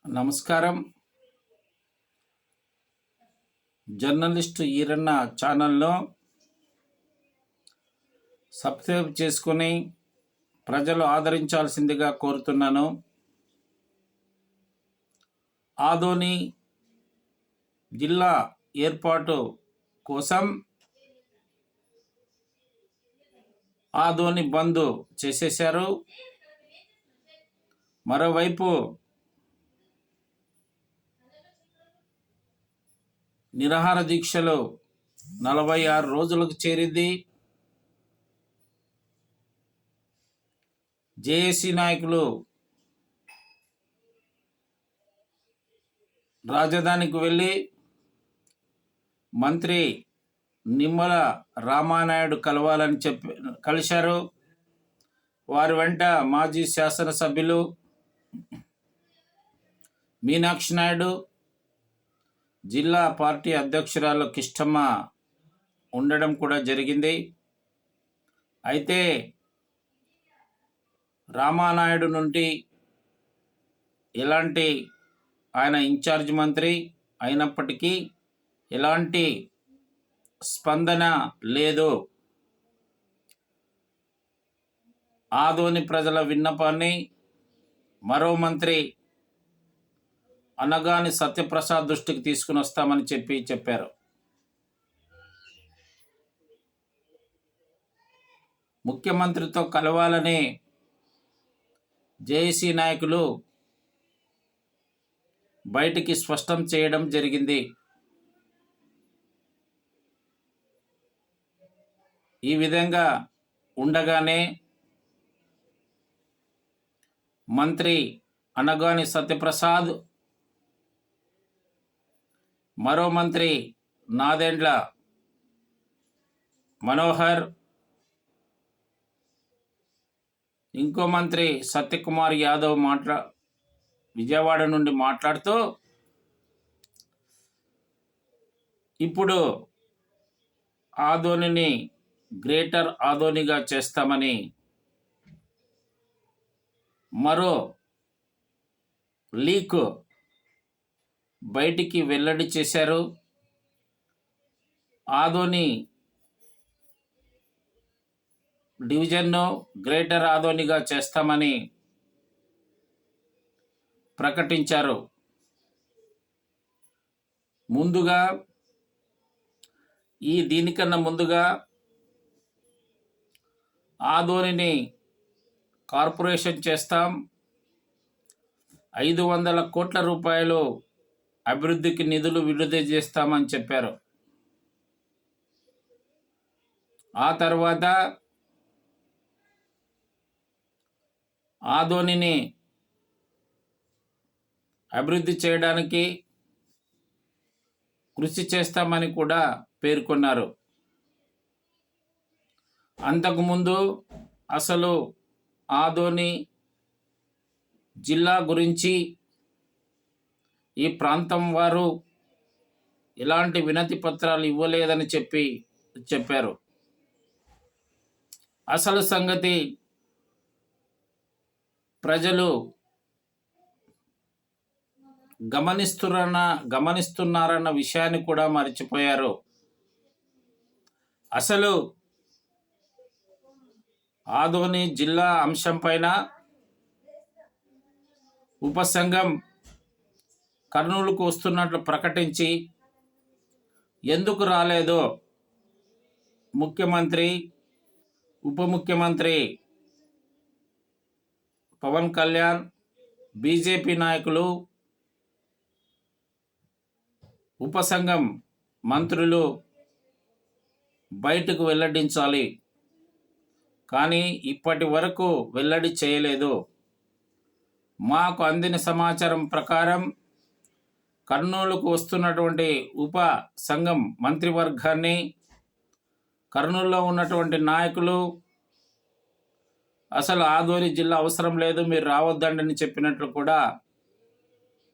నమస్కారం. జర్నలిస్ట్ ఈరన్న ఛానల్లో సబ్స్క్రైబ్ చేసుకుని ప్రజలు ఆదరించాల్సిందిగా కోరుతున్నాను. ఆదోని జిల్లా ఏర్పాటు కోసం ఆదోని బంద్ చేసేశారు. మరోవైపు నిరాహార దీక్షలు 46 రోజులకు చేరింది. జేఏసీ నాయకులు రాజధానికి వెళ్ళి మంత్రి నిమ్మల రామానాయుడు కలవాలని కలిశారు. వారి వెంట మాజీ శాసనసభ్యులు మీనాక్షి నాయుడు, జిల్లా పార్టీ అధ్యక్షురాలు కిష్టమ్మ ఉండడం కూడా జరిగింది. అయితే రామానాయుడు నుండి ఎలాంటి, ఆయన ఇన్ఛార్జ్ మంత్రి అయినప్పటికీ ఎలాంటి స్పందన లేదు. ఆదోని ప్రజల విన్నపాన్ని మరో మంత్రి అనగాని సత్యప్రసాద్ దృష్టికి తీసుకుని వస్తామని చెప్పారు. ముఖ్యమంత్రితో కలవాలని జేఏసీ నాయకులు బయటికి స్పష్టం చేయడం జరిగింది. ఈ విధంగా ఉండగానే మంత్రి అనగాని సత్యప్రసాద్, మరో మంత్రి నాదెండ్ల మనోహర్, ఇంకో మంత్రి సత్యకుమార్ యాదవ్ విజయవాడ నుండి మాట్లాడుతూ ఇప్పుడు ఆదోనిని గ్రేటర్ ఆదోనిగా చేస్తామని మరో లీక్ బయటికి వెల్లడి చేశారు. ఆదోని డివిజన్ను గ్రేటర్ ఆదోనిగా చేస్తామని ప్రకటించారు. ముందుగా దీనికన్నా ముందుగా ఆదోనిని కార్పొరేషన్ చేస్తాం, 500 కోట్ల రూపాయలు అభివృద్ధికి నిధులు విడుదల చేస్తామని చెప్పారు. ఆ తర్వాత ఆదోనిని అభివృద్ధి చేయడానికి కృషి చేస్తామని కూడా పేర్కొన్నారు. అంతకుముందు అసలు ఆదోని జిల్లా గురించి ఈ ప్రాంతం వారు ఎలాంటి వినతి పత్రాలు ఇవ్వలేదని చెప్పారు. అసలు సంగతి ప్రజలు గమనిస్తున్నారన్న విషయాన్ని కూడా మర్చిపోయారు. అసలు ఆదోని జిల్లా అంశం పైన ఉపసంఘం కర్నూలుకు వస్తున్నట్లు ప్రకటించి ఎందుకు రాలేదో ముఖ్యమంత్రి, ఉప ముఖ్యమంత్రి పవన్ కళ్యాణ్, బీజేపీ నాయకులు, ఉపసంఘం మంత్రులు బయటకు వెల్లడించాలి. కానీ ఇప్పటి వరకు వెల్లడి చేయలేదు. మాకు అందిన సమాచారం ప్రకారం కర్నూలుకు వస్తున్నటువంటి ఉప సంఘం మంత్రివర్గాన్ని కర్నూలులో ఉన్నటువంటి నాయకులు అసలు ఆదోని జిల్లా అవసరం లేదు, మీరు రావద్దండి చెప్పినట్లు కూడా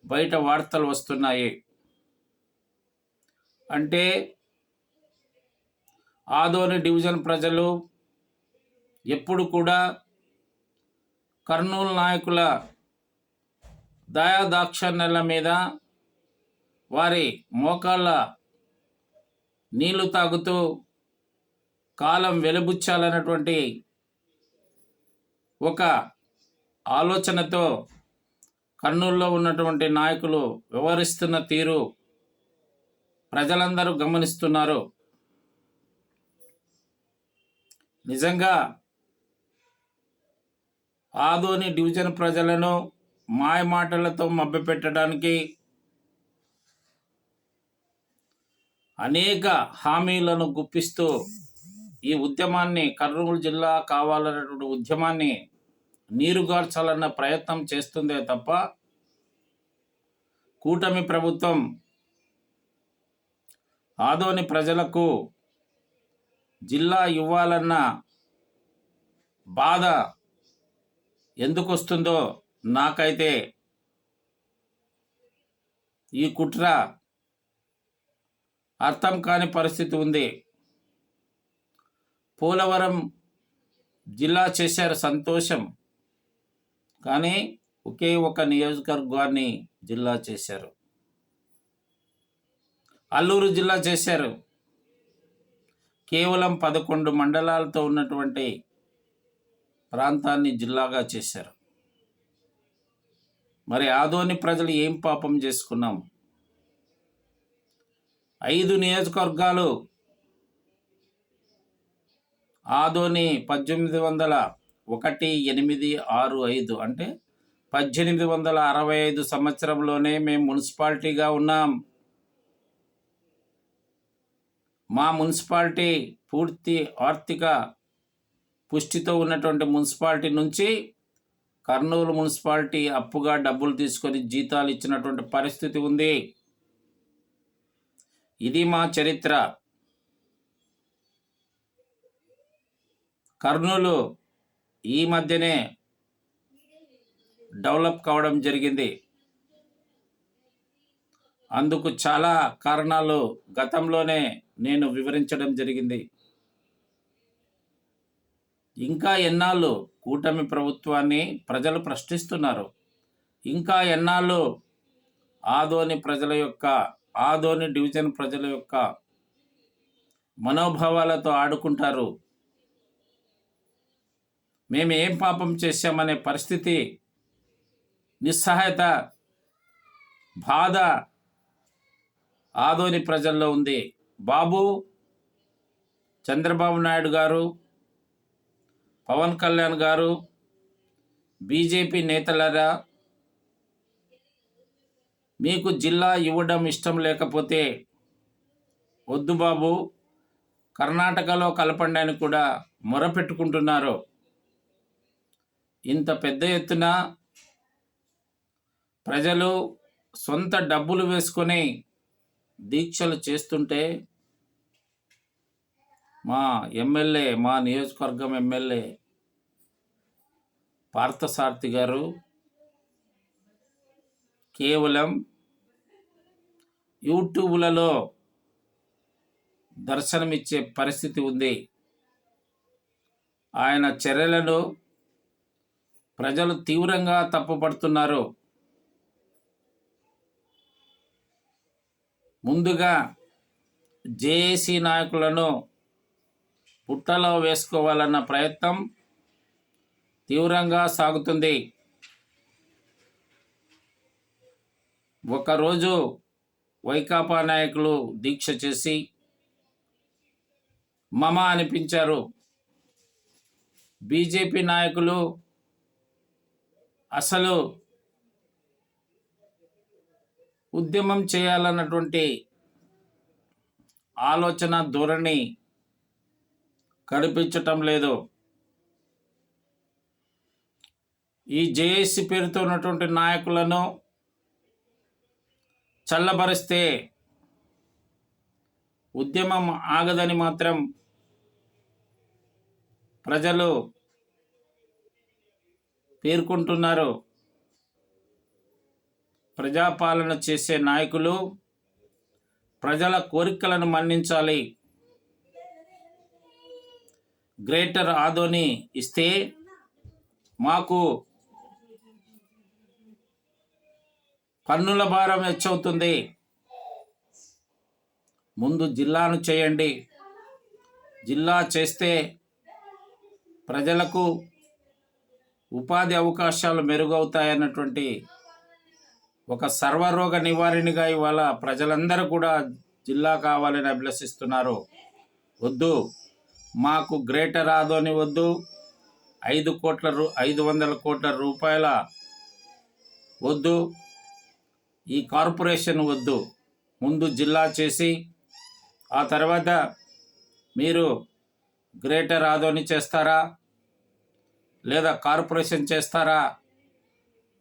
బయట వార్తలు వస్తున్నాయి. అంటే ఆదోని డివిజన్ ప్రజలు ఎప్పుడు కూడా కర్నూలు నాయకుల దయాదాక్షణ్యాల మీద వారి మోకాళ్ళ నీళ్లు తాగుతూ కాలం వెలుబుచ్చాలన్నటువంటి ఒక ఆలోచనతో కర్నూలులో ఉన్నటువంటి నాయకులు వ్యవహరిస్తున్న తీరు ప్రజలందరూ గమనిస్తున్నారు. నిజంగా ఆదోని డివిజన్ ప్రజలను మాయమాటలతో మభ్యపెట్టడానికి అనేక హామీలను గుప్పిస్తూ ఈ ఉద్యమాన్ని, కర్నూలు జిల్లా కావాలన్నటువంటి ఉద్యమాన్ని నీరుగార్చాలన్న ప్రయత్నం చేస్తుందే తప్ప కూటమి ప్రభుత్వం ఆదోని ప్రజలకు జిల్లా ఇవ్వాలన్న బాధ ఎందుకు వస్తుందో నాకైతే ఈ కుట్ర అర్థం కాని పరిస్థితి ఉంది. పోలవరం జిల్లా చేశారు, సంతోషం. కానీ ఒకే ఒక నియోజకవర్గాన్ని జిల్లా చేశారు. అల్లూరు జిల్లా చేశారు. కేవలం 11 మండలాలతో ఉన్నటువంటి ప్రాంతాన్ని జిల్లాగా చేశారు. మరి ఆదోని ప్రజలు ఏం పాపం చేసుకున్నాం? 5 నియోజకవర్గాలు ఆదోని 1865 అంటే 1865 సంవత్సరంలోనే మేము మున్సిపాలిటీగా ఉన్నాం. మా మున్సిపాలిటీ పూర్తి ఆర్థిక పుష్టితో ఉన్నటువంటి మున్సిపాలిటీ నుంచి కర్నూలు మున్సిపాలిటీ అప్పుగా డబ్బులు తీసుకొని జీతాలు ఇచ్చినటువంటి పరిస్థితి ఉంది. ఇది మా చరిత్ర. కర్నూలు ఈ మధ్యనే డెవలప్ కావడం జరిగింది. అందుకు చాలా కారణాలు గతంలోనే నేను వివరించడం జరిగింది. ఇంకా ఎన్నాళ్ళు కూటమి ప్రభుత్వాన్ని ప్రజలు ప్రశ్నిస్తున్నారు? ఇంకా ఎన్నాళ్ళు ఆదోని ప్రజల యొక్క, ఆదోని డివిజన్ ప్రజల యొక్క మనోభావాలతో ఆడుకుంటారు? మేము ఏం పాపం చేశామనే పరిస్థితి, నిస్సహాయత, బాధ ఆదోని ప్రజల్లో ఉంది. బాబు, చంద్రబాబు నాయుడు గారు, పవన్ కళ్యాణ్ గారు, బీజేపీ నేతలరా, మీకు జిల్లా ఇవ్వడం ఇష్టం లేకపోతే వద్దు బాబు, కర్ణాటకలో కలపండి అని కూడా మొరపెట్టుకుంటున్నారు. ఇంత పెద్ద ఎత్తున ప్రజలు సొంత డబ్బులు వేసుకొని దీక్షలు చేస్తుంటే మా ఎమ్మెల్యే, మా నియోజకవర్గం ఎమ్మెల్యే పార్థసారథి గారు కేవలం యూట్యూబ్లలో దర్శనమిచ్చే పరిస్థితి ఉంది. ఆయన చర్యలను ప్రజలు తీవ్రంగా తప్పుపడుతున్నారు. ముందుగా జేఏసీ నాయకులను పుట్టలో వేసుకోవాలన్న ప్రయత్నం తీవ్రంగా సాగుతుంది. ఒకరోజు వైకాపా నాయకులు దీక్ష చేసి మమ అనిపించారు. బీజేపీ నాయకులు అసలు ఉద్యమం చేయాలన్నటువంటి ఆలోచన ధోరణి కనిపించటం లేదు. ఈ జేఏసీ పేరుతో ఉన్నటువంటి నాయకులను చల్లబరిస్తే ఉద్యమం ఆగదని మాత్రం ప్రజలు పేర్కొంటున్నారు. ప్రజాపాలన చేసే నాయకులు ప్రజల కోరికలను మన్నించాలి. గ్రేటర్ ఆదోని ఇస్తే మాకు పన్నుల భారం హెచ్చవుతుంది. ముందు జిల్లాను చేయండి. జిల్లా చేస్తే ప్రజలకు ఉపాధి అవకాశాలు మెరుగవుతాయన్నటువంటి ఒక సర్వరోగ నివారణగా ఇవాళ ప్రజలందరూ కూడా జిల్లా కావాలని అభిలషిస్తున్నారు. వద్దు, మాకు గ్రేటర్ ఆదోని వద్దు, 500 కోట్ల రూపాయల వద్దు, ఈ కార్పొరేషన్ వద్దు. ముందు జిల్లా చేసి ఆ తర్వాత మీరు గ్రేటర్ ఆదోని చేస్తారా లేదా కార్పొరేషన్ చేస్తారా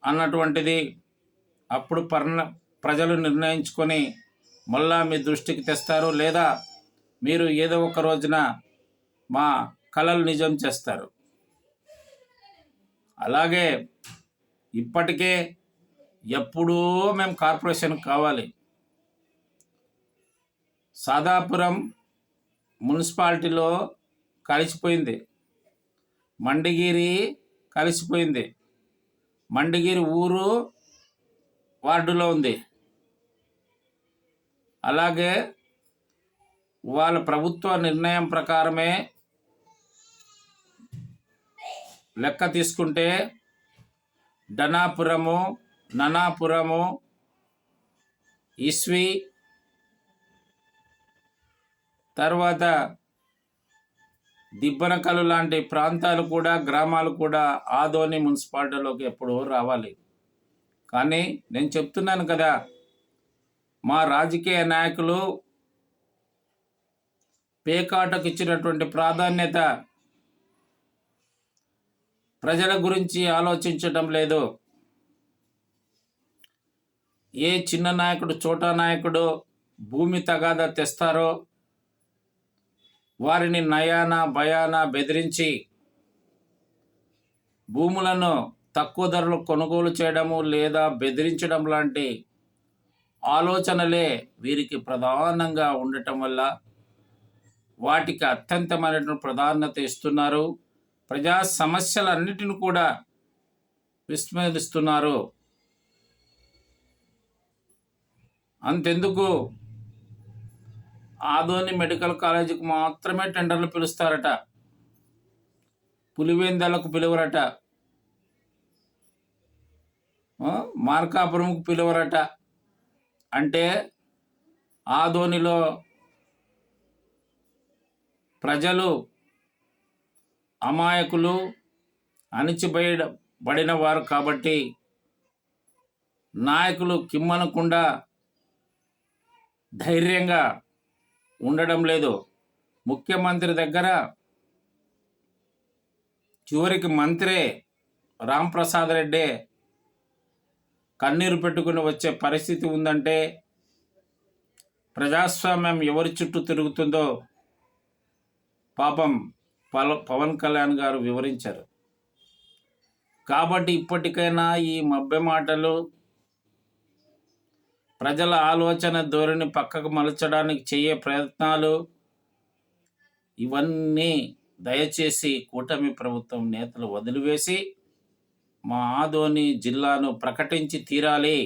అన్నటువంటిది అప్పుడు ప్రజలు నిర్ణయించుకొని మళ్ళా మీ దృష్టికి తెస్తారు, లేదా మీరు ఏదో ఒక రోజున మా కలలు నిజం చేస్తారు. అలాగే ఇప్పటికే ఎప్పుడూ మేము కార్పొరేషన్ కావాలి. సాదాపురం మున్సిపాలిటీలో కలిసిపోయింది, మండిగిరి కలిసిపోయింది, మండిగిరి ఊరు వార్డులో ఉంది. అలాగే వాళ్ళ ప్రభుత్వ నిర్ణయం ప్రకారమే లెక్క తీసుకుంటే డనాపురము, ననాపురము, ఇస్వి, తర్వాత దిబ్బనకలు లాంటి ప్రాంతాలు కూడా, గ్రామాలు కూడా ఆదోని మున్సిపాలిటీలోకి ఎప్పుడూ రావాలి. కానీ నేను చెప్తున్నాను కదా, మా రాజకీయ నాయకులు పేకాటకు ఇచ్చినటువంటి ప్రాధాన్యత ప్రజల గురించి ఆలోచించటం లేదు. ఏ చిన్న నాయకుడు, చోటా నాయకుడు భూమి తగాదా తెస్తారో వారిని నయాన భయాన బెదిరించి భూములను తక్కువ ధరలు కొనుగోలు చేయడము లేదా బెదిరించడం లాంటి ఆలోచనలే వీరికి ప్రధానంగా ఉండటం వల్ల వాటికి అత్యంతమైనటువంటి ప్రాధాన్యత ఇస్తున్నారు. ప్రజా సమస్యలన్నిటిని కూడా విస్మరిస్తున్నారు. అంతెందుకు, ఆదోని మెడికల్ కాలేజీకి మాత్రమే టెండర్లు పిలుస్తారట, పులివెందలకు పిలువరట, మార్కాపురంకు పిలువరట. అంటే ఆదోనిలో ప్రజలు అమాయకులు, అణిచిబడిన వారు కాబట్టి నాయకులు కిమ్మనకుండా ధైర్యంగా ఉండడం లేదు. ముఖ్యమంత్రి దగ్గర చివరికి మంత్రే రాంప్రసాద్ రెడ్డి కన్నీరు పెట్టుకుని వచ్చే పరిస్థితి ఉందంటే ప్రజాస్వామ్యం ఎవరి చుట్టూ తిరుగుతుందో పాపం పవన్ కళ్యాణ్ గారు వివరించారు. కాబట్టి ఇప్పటికైనా ఈ మభ్య మాటలు, ప్రజల ఆలోచన ధోరణి పక్కకు మలచడానికి చేయే ప్రయత్నాలు, ఇవన్నీ దయచేసి కూటమి ప్రభుత్వం నేతలు వదిలివేసి మా ఆదోని జిల్లాను ప్రకటించి తీరాలి,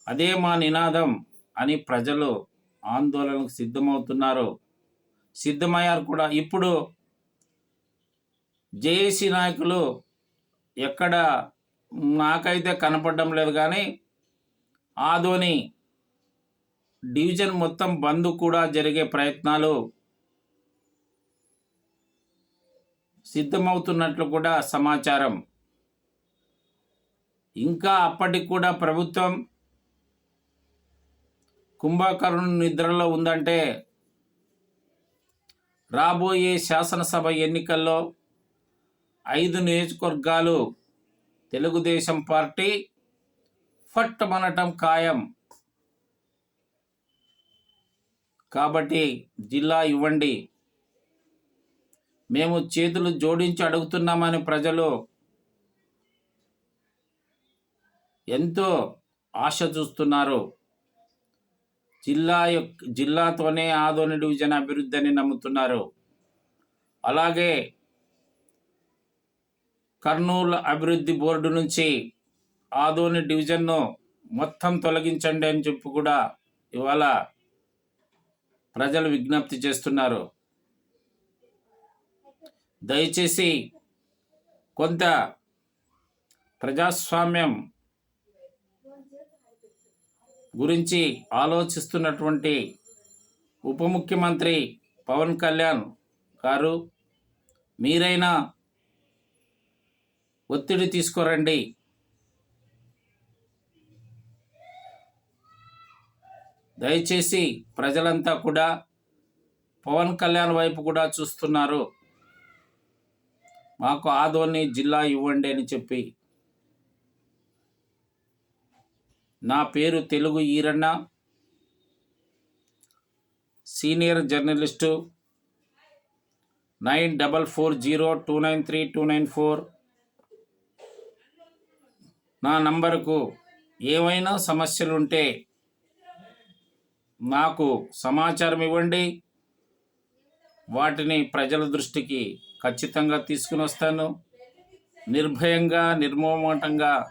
అదే మా నినాదం అని ప్రజలు ఆందోళనకు సిద్ధమయ్యారు కూడా. ఇప్పుడు జేఏసీ నాయకులు ఎక్కడ నాకైతే కనపడడం లేదు, కానీ ఆదోని డివిజన్ మొత్తం బంద్ కూడా జరిగే ప్రయత్నాలు సిద్ధమవుతున్నట్లు కూడా సమాచారం. ఇంకా అప్పటికి కూడా ప్రభుత్వం కుంభకర్ణుని నిద్రలో ఉందంటే రాబోయే శాసనసభ ఎన్నికల్లో 5 నియోజకవర్గాలు తెలుగుదేశం పార్టీ ఫట్టమనటం ఖాయం. కాబట్టి జిల్లా ఇవ్వండి, మేము చేతులు జోడించి అడుగుతున్నామని ప్రజలు ఎంతో ఆశ చూస్తున్నారు. జిల్లాతోనే ఆదోని డివిజన్ అభివృద్ధి అని నమ్ముతున్నారు. అలాగే కర్నూలు అభివృద్ధి బోర్డు నుంచి ఆదోని డివిజన్ను మొత్తం తొలగించండి అని చెప్పి కూడా ఇవాళ ప్రజలు విజ్ఞప్తి చేస్తున్నారు. దయచేసి కొంత ప్రజాస్వామ్యం గురించి ఆలోచిస్తున్నటువంటి ఉప ముఖ్యమంత్రి పవన్ కళ్యాణ్ గారు మీరైనా ఒత్తిడి తీసుకురండి. దయచేసి ప్రజలంతా కూడా పవన్ కళ్యాణ్ వైపు కూడా చూస్తున్నారు. మాకు ఆదోని జిల్లా ఇవ్వండి అని చెప్పి. నా పేరు తెలుగు ఈరన్న, సీనియర్ జర్నలిస్టు. 9440293294 నా నంబరుకు ఏవైనా సమస్యలుంటే నాకు సమాచారం ఇవ్వండి. వాటిని ప్రజల దృష్టికి ఖచ్చితంగా తీసుకుని వస్తాను. నిర్భయంగా, నిర్మోహమాటంగా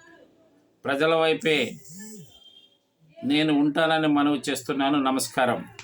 ప్రజల వైపే నేను ఉంటానని మనవి చేస్తున్నాను. నమస్కారం.